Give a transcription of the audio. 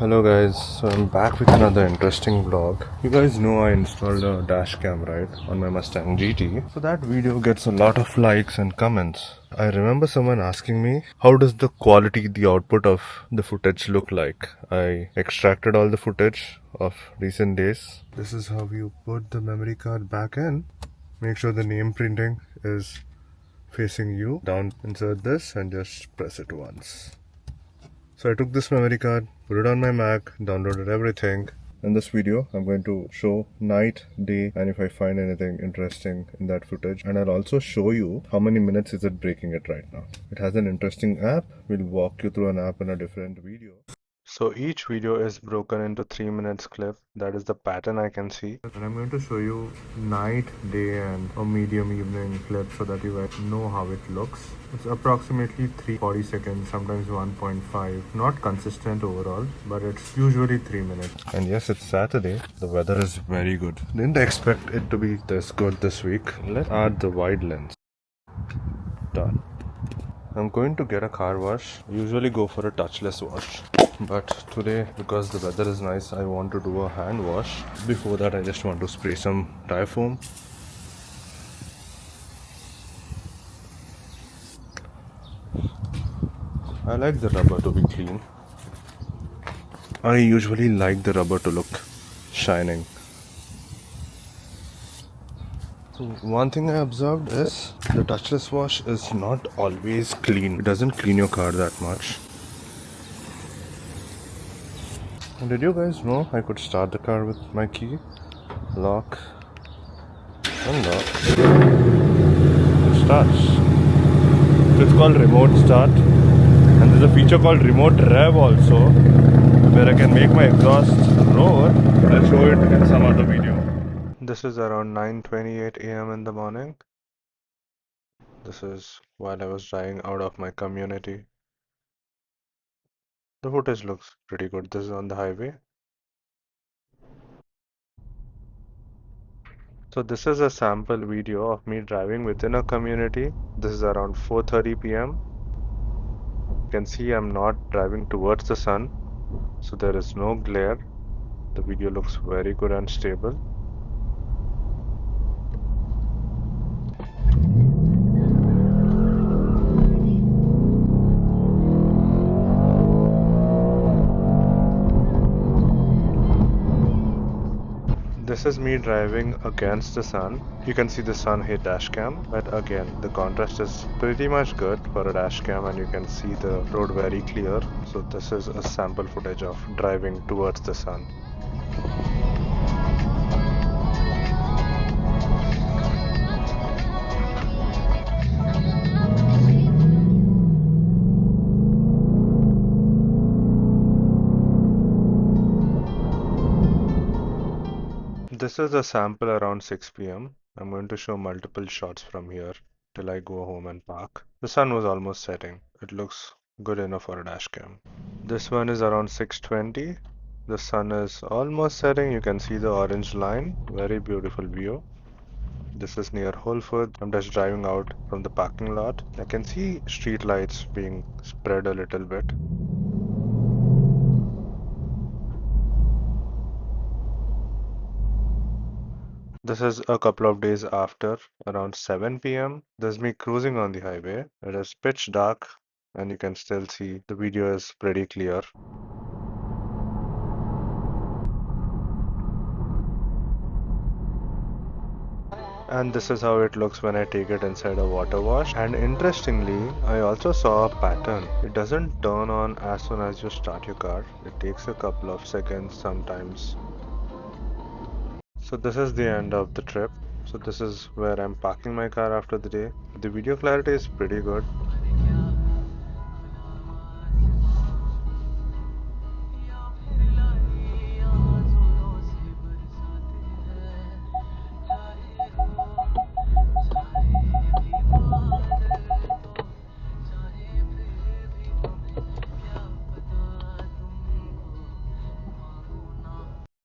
Hello guys, so I'm back with another interesting vlog. You guys know I installed a dash cam, right, on my Mustang GT. So that video gets a lot of likes and comments. I remember someone asking me, how does the quality, the output of the footage look like? I extracted all the footage of recent days. This is how you put the memory card back in. Make sure the name printing is facing you. Down, insert this and just press it once. So I took this memory card, put it on my Mac, downloaded everything. In this video, I'm going to show night, day, and if I find anything interesting in that footage. And I'll also show you how many minutes is it breaking it right now. It has an interesting app. We'll walk you through an app in a different video. So each video is broken into 3 minutes clip. That is the pattern I can see. And I'm going to show you night, day and a medium evening clip so that you guys know how it looks. It's approximately 340 seconds, sometimes 1.5. Not consistent overall, but it's usually 3 minutes. And yes, it's Saturday. The weather is very good. Didn't expect it to be this good this week. Let's add the wide lens. Done. I'm going to get a car wash. Usually go for a touchless wash. But today, because the weather is nice, I want to do a hand wash. Before that, I just want to spray some tire foam. I like the rubber to be clean. I usually like the rubber to look shining. So one thing I observed is the touchless wash is not always clean. It doesn't clean your car that much. And did you guys know I could start the car with my key? Lock, unlock, it starts. So it's called remote start, and there's a feature called remote rev also, where I can make my exhaust roar. I'll show it in some other video. This is around 9:28 a.m. in the morning. This is while I was driving out of my community. The footage looks pretty good. This is on the highway. So this is a sample video of me driving within a community. This is around 4:30 p.m. You can see I'm not driving towards the sun, so there is no glare. The video looks very good and stable. This is me driving against the sun. You can see the sun hit dash cam, but again the contrast is pretty much good for a dash cam and you can see the road very clear. So this is a sample footage of driving towards the sun. This is a sample around 6 p.m. I'm going to show multiple shots from here till I go home and park. The sun was almost setting. It looks good enough for a dash cam. This one is around 6:20. The sun is almost setting. You can see the orange line. Very beautiful view. This is near Whole Foods. I'm just driving out from the parking lot. I can see street lights being spread a little bit. This is a couple of days after, around 7 p.m. There's me cruising on the highway. It is pitch dark and you can still see the video is pretty clear. And this is how it looks when I take it inside a water wash. And interestingly, I also saw a pattern. It doesn't turn on as soon as you start your car. It takes a couple of seconds sometimes. So this is the end of the trip. So this is where I'm parking my car after the day. The video clarity is pretty good.